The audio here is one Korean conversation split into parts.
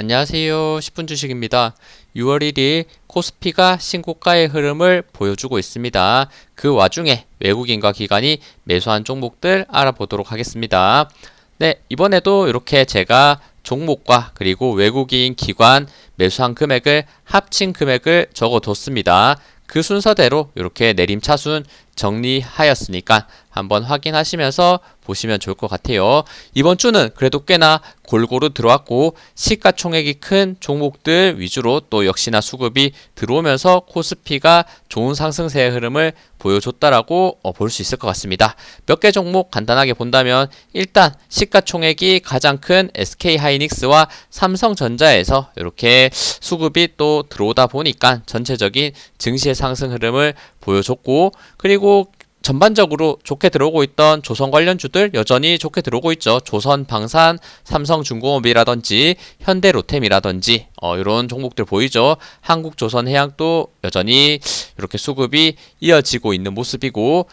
안녕하세요. 10분 주식입니다. 6월 1일 코스피가 신고가의 흐름을 보여주고 있습니다. 그 와중에 외국인과 기관이 매수한 종목들 알아보도록 하겠습니다. 네, 이번에도 이렇게 제가 종목과 그리고 외국인 기관 매수한 금액을 합친 금액을 적어뒀습니다. 그 순서대로 이렇게 내림차순 정리하였으니까 한번 확인하시면서 보시면 좋을 것 같아요. 이번 주는 그래도 꽤나 골고루 들어왔고 시가총액이 큰 종목들 위주로 또 역시나 수급이 들어오면서 코스피가 좋은 상승세의 흐름을 보여줬다라고 볼 수 있을 것 같습니다. 몇 개 종목 간단하게 본다면 일단 시가총액이 가장 큰 SK하이닉스와 삼성전자에서 이렇게 수급이 또 들어오다 보니까 전체적인 증시의 상승 흐름을 보여줬고, 그리고 전반적으로 좋게 들어오고 있던 조선 관련주들 여전히 좋게 들어오고 있죠. 조선방산, 삼성중공업이라든지 현대로템이라든지 이런 종목들 보이죠. 한국조선해양도 여전히 이렇게 수급이 이어지고 있는 모습이고,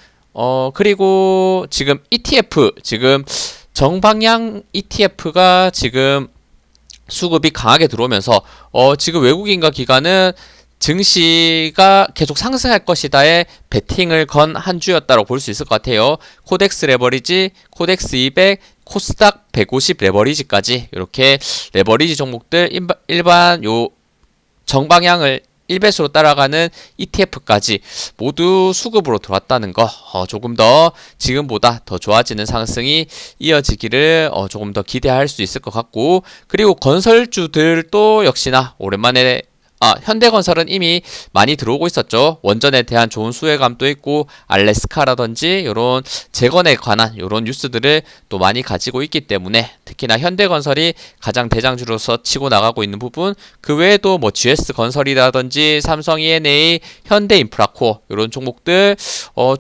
그리고 지금 ETF, 지금 정방향 ETF가 지금 수급이 강하게 들어오면서 지금 외국인과 기관은 증시가 계속 상승할 것이다에 베팅을 건 한 주였다고 볼 수 있을 것 같아요. 코덱스 레버리지, 코덱스 200, 코스닥 150 레버리지까지 이렇게 레버리지 종목들 일반 요 정방향을 1배수로 따라가는 ETF까지 모두 수급으로 들어왔다는 거, 조금 더 지금보다 더 좋아지는 상승이 이어지기를 조금 더 기대할 수 있을 것 같고, 그리고 건설주들도 역시나 오랜만에 현대건설은 이미 많이 들어오고 있었죠. 원전에 대한 좋은 수혜감도 있고 알래스카라든지 이런 재건에 관한 이런 뉴스들을 또 많이 가지고 있기 때문에 특히나 현대건설이 가장 대장주로서 치고 나가고 있는 부분, 그 외에도 뭐 GS건설이라든지 삼성 E&A, 현대인프라코어 이런 종목들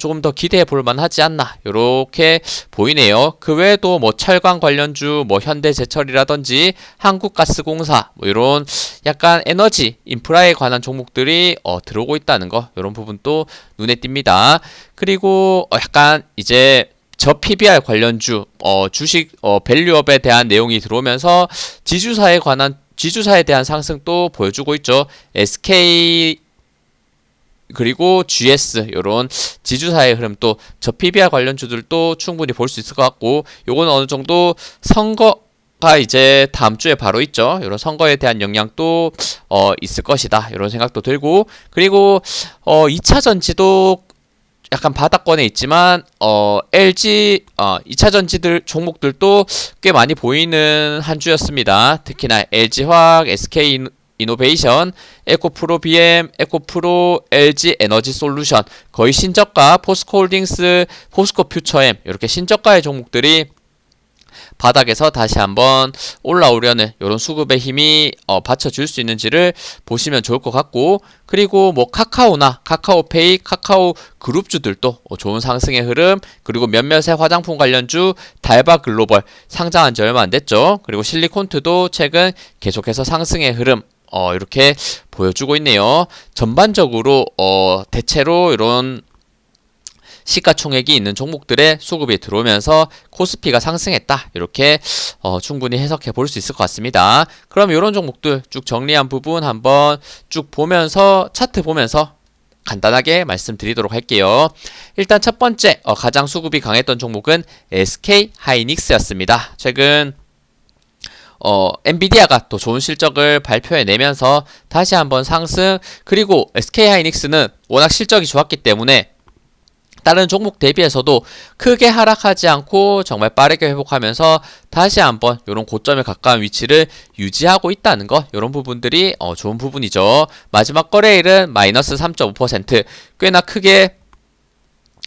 조금 더 기대해 볼 만하지 않나 이렇게 보이네요. 그 외에도 뭐 철강 관련주 뭐 현대제철이라든지 한국가스공사 뭐 이런 약간 에너지 인프라에 관한 종목들이 들어오고 있다는 거, 이런 부분도 눈에 띕니다. 그리고 약간 이제 저 PBR 관련주 주식 밸류업에 대한 내용이 들어오면서 지주사에 대한 상승도 보여주고 있죠. SK 그리고 GS 이런 지주사의 흐름, 또 저 PBR 관련주들도 충분히 볼 수 있을 것 같고, 요건 어느 정도 선거가 이제 다음 주에 바로 있죠. 이런 선거에 대한 영향도 있을 것이다, 이런 생각도 들고, 그리고 2차 전지도 약간 바닥권에 있지만 LG 2차 전지들 종목들도 꽤 많이 보이는 한 주였습니다. 특히나 LG화학, SK 이노베이션, 에코프로 BM, 에코프로, LG 에너지 솔루션, 거의 신저가, 포스코홀딩스, 포스코퓨처엠 이렇게 신저가의 종목들이 바닥에서 다시 한번 올라오려는 이런 수급의 힘이 받쳐줄 수 있는지를 보시면 좋을 것 같고, 그리고 뭐 카카오나 카카오페이, 카카오 그룹주들도 좋은 상승의 흐름, 그리고 몇몇의 화장품 관련주 달바글로벌 상장한 지 얼마 안 됐죠. 그리고 실리콘트도 최근 계속해서 상승의 흐름 이렇게 보여주고 있네요. 전반적으로 대체로 이런 시가총액이 있는 종목들의 수급이 들어오면서 코스피가 상승했다, 이렇게 충분히 해석해 볼 수 있을 것 같습니다. 그럼 이런 종목들 쭉 정리한 부분 한번 쭉 보면서 차트 보면서 간단하게 말씀드리도록 할게요. 일단 첫 번째 가장 수급이 강했던 종목은 SK하이닉스였습니다. 최근 엔비디아가 또 좋은 실적을 발표해내면서 다시 한번 상승, 그리고 SK하이닉스는 워낙 실적이 좋았기 때문에 다른 종목 대비해서도 크게 하락하지 않고 정말 빠르게 회복하면서 다시 한번 이런 고점에 가까운 위치를 유지하고 있다는 것, 이런 부분들이 좋은 부분이죠. 마지막 거래일은 마이너스 3.5%, 꽤나 크게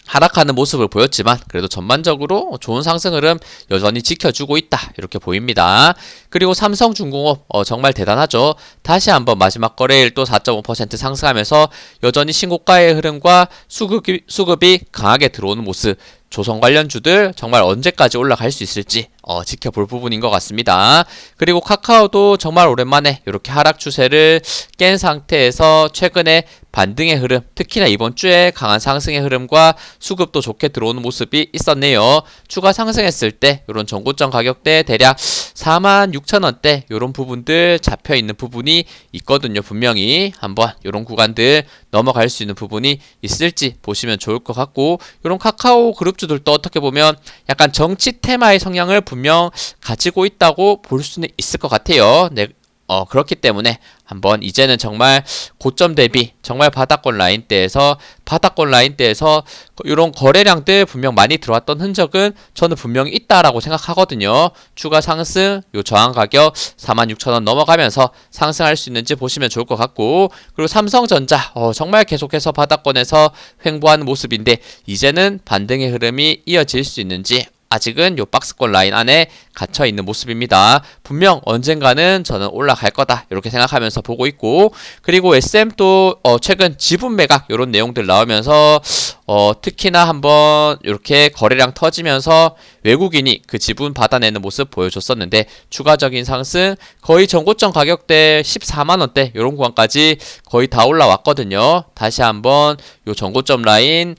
하락하는 모습을 보였지만 그래도 전반적으로 좋은 상승 흐름 여전히 지켜주고 있다, 이렇게 보입니다. 그리고 삼성중공업 정말 대단하죠. 다시 한번 마지막 거래일 또 4.5% 상승하면서 여전히 신고가의 흐름과 수급이 강하게 들어오는 모습, 조선 관련주들 정말 언제까지 올라갈 수 있을지 지켜볼 부분인 것 같습니다. 그리고 카카오도 정말 오랜만에 이렇게 하락 추세를 깬 상태에서 최근에 반등의 흐름, 특히나 이번 주에 강한 상승의 흐름과 수급도 좋게 들어오는 모습이 있었네요. 추가 상승했을 때 이런 전고점 가격대 대략 46,000원대 이런 부분들 잡혀 있는 부분이 있거든요. 분명히 한번 이런 구간들 넘어갈 수 있는 부분이 있을지 보시면 좋을 것 같고, 이런 카카오 그룹주들도 어떻게 보면 약간 정치 테마의 성향을 분명 가지고 있다고 볼 수는 있을 것 같아요. 네, 그렇기 때문에 한번 이제는 정말 고점 대비 정말 바닥권 라인대에서 이런 거래량들 분명 많이 들어왔던 흔적은 저는 분명히 있다라고 생각하거든요. 추가 상승, 요 저항 가격 46,000원 넘어가면서 상승할 수 있는지 보시면 좋을 것 같고, 그리고 삼성전자 정말 계속해서 바닥권에서 횡보하는 모습인데 이제는 반등의 흐름이 이어질 수 있는지 아직은 요 박스권 라인 안에 갇혀 있는 모습입니다. 분명 언젠가는 저는 올라갈 거다 이렇게 생각하면서 보고 있고, 그리고 SM도 최근 지분 매각 이런 내용들 나오면서 특히나 한번 이렇게 거래량 터지면서 외국인이 그 지분 받아내는 모습 보여줬었는데 추가적인 상승, 거의 전고점 가격대 14만원대 이런 구간까지 거의 다 올라왔거든요. 다시 한번 요 전고점 라인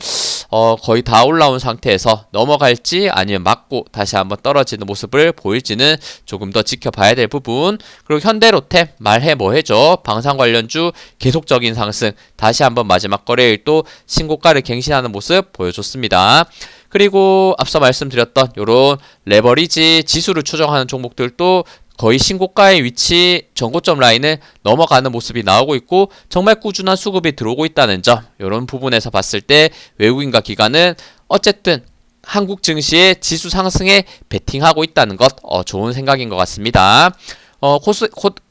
거의 다 올라온 상태에서 넘어갈지 아니면 맞고 다시 한번 떨어지는 모습을 보일지는 조금 더 지켜봐야 될 부분. 그리고 현대로템 말해 뭐해죠. 방산 관련주 계속적인 상승, 다시 한번 마지막 거래일 또 신고가를 갱신하는 모습 보여줬습니다. 그리고 앞서 말씀드렸던 요런 레버리지 지수를 추정하는 종목들도 거의 신고가의 위치 전고점 라인을 넘어가는 모습이 나오고 있고, 정말 꾸준한 수급이 들어오고 있다는 점, 이런 부분에서 봤을 때 외국인과 기관은 어쨌든 한국 증시의 지수 상승에 베팅하고 있다는 것 좋은 생각인 것 같습니다.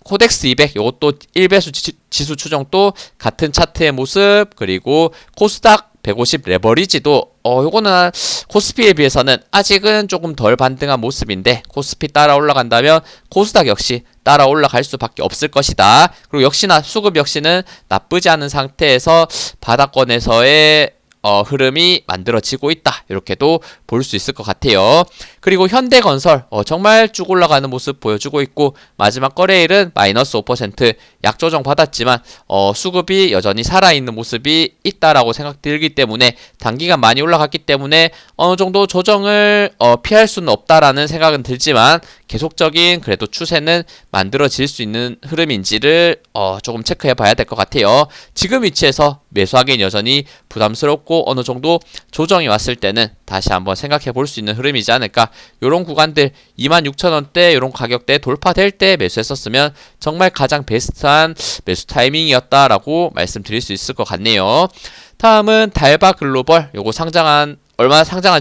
코덱스 200 요것도 1배수 지수 추정도 같은 차트의 모습, 그리고 코스닥 150 레버리지도 요거는 코스피에 비해서는 아직은 조금 덜 반등한 모습인데 코스피 따라 올라간다면 코스닥 역시 따라 올라갈 수밖에 없을 것이다. 그리고 역시나 수급 역시는 나쁘지 않은 상태에서 바닥권에서의 흐름이 만들어지고 있다 이렇게도 볼 수 있을 것 같아요. 그리고 현대건설 정말 쭉 올라가는 모습 보여주고 있고, 마지막 거래일은 마이너스 5% 약조정 받았지만 수급이 여전히 살아있는 모습이 있다라고 생각들기 때문에 단기간 많이 올라갔기 때문에 어느 정도 조정을 피할 수는 없다라는 생각은 들지만 계속적인 그래도 추세는 만들어질 수 있는 흐름인지를 조금 체크해 봐야 될 것 같아요. 지금 위치에서 매수하기엔 여전히 부담스럽고 어느 정도 조정이 왔을 때는 다시 한번 생각해 볼 수 있는 흐름이지 않을까. 요런 구간들 26,000원대 요런 가격대 돌파될 때 매수했었으면 정말 가장 베스트한 매수 타이밍이었다라고 말씀드릴 수 있을 것 같네요. 다음은 달바 글로벌, 요거 상장한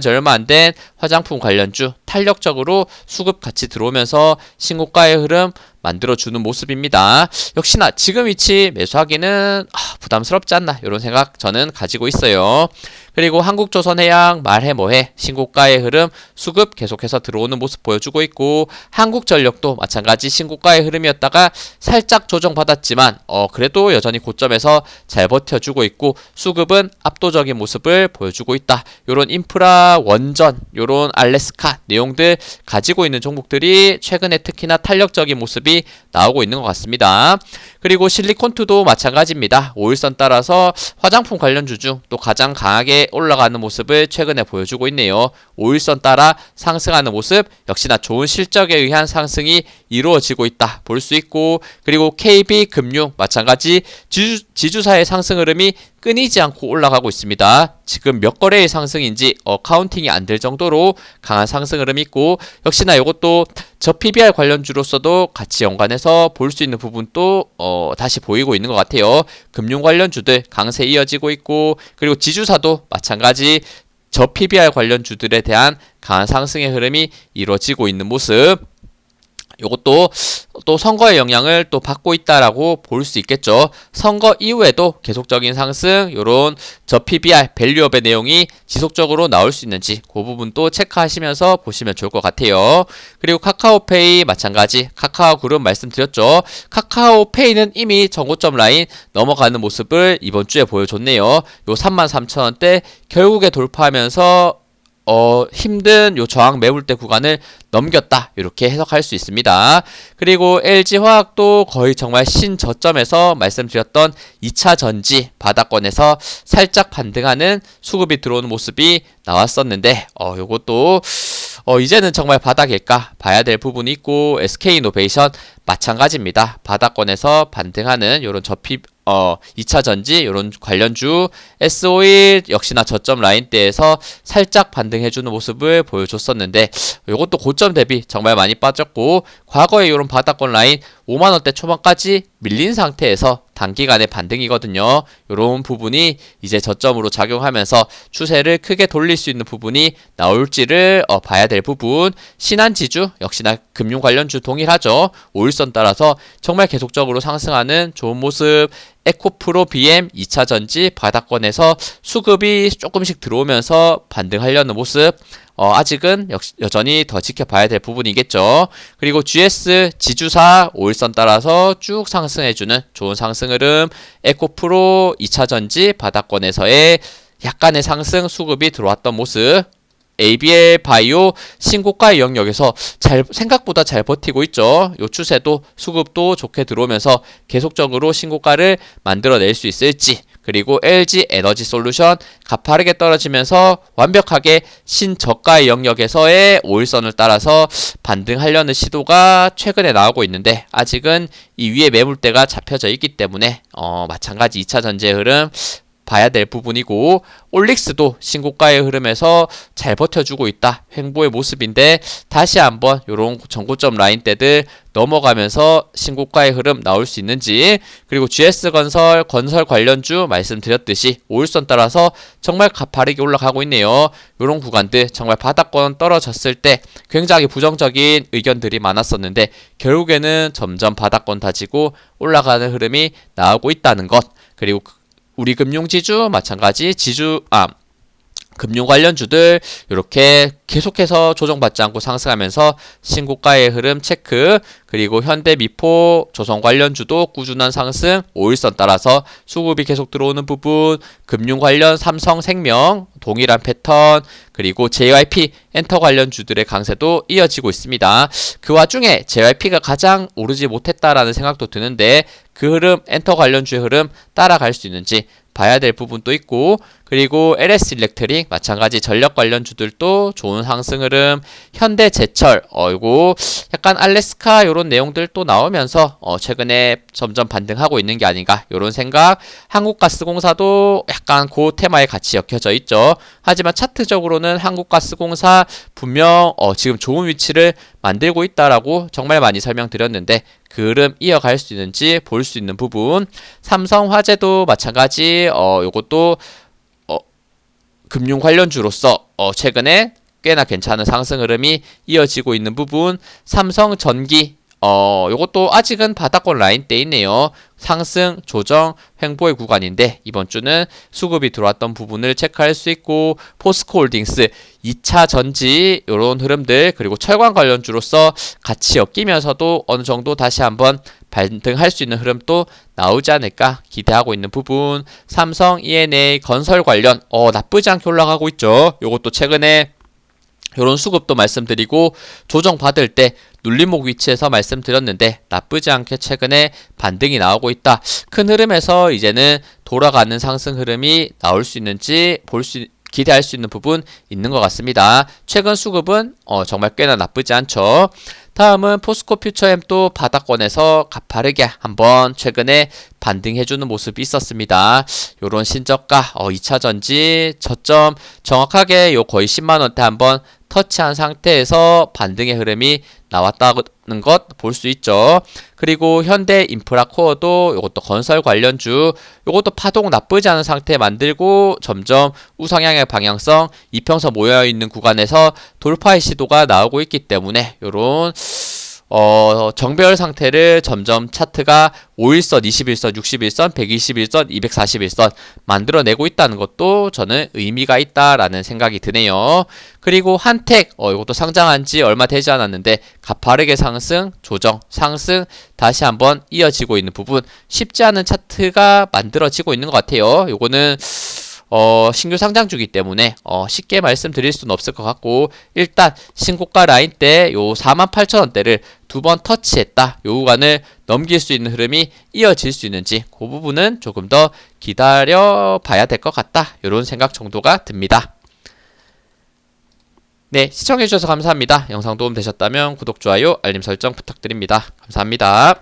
지 얼마 안 된 화장품 관련주 탄력적으로 수급 같이 들어오면서 신고가의 흐름 만들어주는 모습입니다. 역시나 지금 위치 매수하기는 부담스럽지 않나 이런 생각 저는 가지고 있어요. 그리고 한국조선해양 말해 뭐해 신고가의 흐름 수급 계속해서 들어오는 모습 보여주고 있고, 한국전력도 마찬가지 신고가의 흐름이었다가 살짝 조정받았지만 그래도 여전히 고점에서 잘 버텨주고 있고 수급은 압도적인 모습을 보여주고 있다. 요런 인프라 원전 요런 알래스카 내용들 가지고 있는 종목들이 최근에 특히나 탄력적인 모습이 나오고 있는 것 같습니다. 그리고 실리콘투도 마찬가지입니다. 5일선 따라서 화장품 관련주 중 또 가장 강하게 올라가는 모습을 최근에 보여주고 있네요. 5일선 따라 상승하는 모습, 역시나 좋은 실적에 의한 상승이 이루어지고 있다 볼 수 있고, 그리고 KB금융 마찬가지 지주사의 상승 흐름이 끊이지 않고 올라가고 있습니다. 지금 몇 거래의 상승인지 카운팅이 안 될 정도로 강한 상승 흐름이 있고, 역시나 이것도 저 PBR 관련주로서도 같이 연관해서 볼 수 있는 부분도 다시 보이고 있는 것 같아요. 금융 관련주들 강세 이어지고 있고, 그리고 지주사도 마찬가지 저 PBR 관련주들에 대한 강한 상승의 흐름이 이루어지고 있는 모습, 요것도 또 선거의 영향을 또 받고 있다라고 볼 수 있겠죠. 선거 이후에도 계속적인 상승, 요런 저 PBR 밸류업의 내용이 지속적으로 나올 수 있는지 그 부분도 체크하시면서 보시면 좋을 것 같아요. 그리고 카카오페이 마찬가지 카카오그룹 말씀드렸죠. 카카오페이는 이미 전고점 라인 넘어가는 모습을 이번 주에 보여줬네요. 요 33,000원대 결국에 돌파하면서 힘든 요 저항 매물대 구간을 넘겼다. 이렇게 해석할 수 있습니다. 그리고 LG화학도 거의 정말 신저점에서 말씀드렸던 2차 전지 바닥권에서 살짝 반등하는 수급이 들어오는 모습이 나왔었는데, 요것도 이제는 정말 바닥일까 봐야 될 부분이 있고, SK이노베이션 마찬가지입니다. 바닥권에서 반등하는 요런 2차 전지 요런 관련주, S51 역시나 저점 라인대에서 살짝 반등해주는 모습을 보여줬었는데, 요것도 고점 대비 정말 많이 빠졌고, 과거에 요런 바닥권 라인 5만원대 초반까지 밀린 상태에서 단기간에 반등이거든요. 요런 부분이 이제 저점으로 작용하면서 추세를 크게 돌릴 수 있는 부분이 나올지를 봐야 될 부분. 신한지주 역시나 금융 관련주 동일하죠. 5일선 따라서 정말 계속적으로 상승하는 좋은 모습. 에코프로 BM 2차 전지 바닥권에서 수급이 조금씩 들어오면서 반등하려는 모습. 아직은 여전히 더 지켜봐야 될 부분이겠죠. 그리고 GS 지주사 5일선 따라서 쭉 상승해주는 좋은 상승 흐름. 에코프로 2차 전지 바닥권에서의 약간의 상승 수급이 들어왔던 모습. ABL 바이오 신고가의 영역에서 생각보다 잘 버티고 있죠. 요 추세도 수급도 좋게 들어오면서 계속적으로 신고가를 만들어낼 수 있을지. 그리고 LG 에너지 솔루션 가파르게 떨어지면서 완벽하게 신저가의 영역에서의 5일선을 따라서 반등하려는 시도가 최근에 나오고 있는데, 아직은 이 위에 매물대가 잡혀져 있기 때문에 마찬가지 2차 전지의 흐름 봐야 될 부분이고, 올릭스도 신고가의 흐름에서 잘 버텨주고 있다. 횡보의 모습인데, 다시 한번 요런 전고점 라인대들 넘어가면서 신고가의 흐름 나올 수 있는지. 그리고 GS건설 건설 관련주 말씀드렸듯이 5일선 따라서 정말 가파르게 올라가고 있네요. 요런 구간들 정말 바닥권 떨어졌을 때 굉장히 부정적인 의견들이 많았었는데, 결국에는 점점 바닥권 다지고 올라가는 흐름이 나오고 있다는 것. 그리고 우리 금융지주 마찬가지 금융 관련주들 이렇게 계속해서 조정받지 않고 상승하면서 신고가의 흐름 체크. 그리고 현대미포 조선 관련주도 꾸준한 상승 5일선 따라서 수급이 계속 들어오는 부분. 금융 관련 삼성생명 동일한 패턴. 그리고 JYP 엔터 관련주들의 강세도 이어지고 있습니다. 그 와중에 JYP가 가장 오르지 못했다라는 생각도 드는데, 그 흐름 엔터 관련주의 흐름 따라갈 수 있는지 봐야 될 부분도 있고, 그리고 LS 일렉트릭 마찬가지 전력 관련주들도 좋은 상승 흐름. 현대제철 이거 약간 알래스카 요런 내용들 또 나오면서 최근에 점점 반등하고 있는 게 아닌가 요런 생각. 한국가스공사도 약간 그 테마에 같이 엮여져 있죠. 하지만 차트적으로는 한국가스공사 분명 지금 좋은 위치를 만들고 있다라고 정말 많이 설명드렸는데, 그 흐름 이어갈 수 있는지 볼 수 있는 부분. 삼성화재도 마찬가지 요것도 금융 관련주로서 최근에 꽤나 괜찮은 상승 흐름이 이어지고 있는 부분. 삼성전기 요것도 아직은 바닥권 라인대 있네요. 상승, 조정, 횡보의 구간인데, 이번 주는 수급이 들어왔던 부분을 체크할 수 있고, 포스코홀딩스 2차 전지 요런 흐름들, 그리고 철강 관련주로서 같이 엮이면서도 어느 정도 다시 한번 반등할 수 있는 흐름도 나오지 않을까 기대하고 있는 부분. 삼성 E&A 건설 관련 나쁘지 않게 올라가고 있죠. 요것도 최근에 요런 수급도 말씀드리고, 조정받을 때 눌림목 위치에서 말씀드렸는데 나쁘지 않게 최근에 반등이 나오고 있다. 큰 흐름에서 이제는 돌아가는 상승 흐름이 나올 수 있는지 기대할 수 있는 부분 있는 것 같습니다. 최근 수급은 정말 꽤나 나쁘지 않죠. 다음은 포스코 퓨처엠도 바닥권에서 가파르게 한번 최근에 반등해주는 모습이 있었습니다. 요런 신저가 2차 전지 저점 정확하게 요 거의 10만원대 한번 터치한 상태에서 반등의 흐름이 나왔다는 것 볼 수 있죠. 그리고 현대 인프라 코어도 요것도 건설 관련주, 요것도 파동 나쁘지 않은 상태 만들고 점점 우상향의 방향성 이평선 모여있는 구간에서 돌파의 시도가 나오고 있기 때문에 요런 정배열 상태를 점점 차트가 5일선, 21선, 61선, 121선, 241선 만들어내고 있다는 것도 저는 의미가 있다라는 생각이 드네요. 그리고 한택, 이것도 상장한 지 얼마 되지 않았는데 가파르게 상승, 조정, 상승 다시 한번 이어지고 있는 부분, 쉽지 않은 차트가 만들어지고 있는 것 같아요. 요거는 신규 상장 주기 때문에 쉽게 말씀드릴 수는 없을 것 같고, 일단 신고가 라인 때 요 48,000원대를 두 번 터치했다. 요 구간을 넘길 수 있는 흐름이 이어질 수 있는지 그 부분은 조금 더 기다려 봐야 될 것 같다. 이런 생각 정도가 듭니다. 네, 시청해주셔서 감사합니다. 영상 도움 되셨다면 구독, 좋아요, 알림 설정 부탁드립니다. 감사합니다.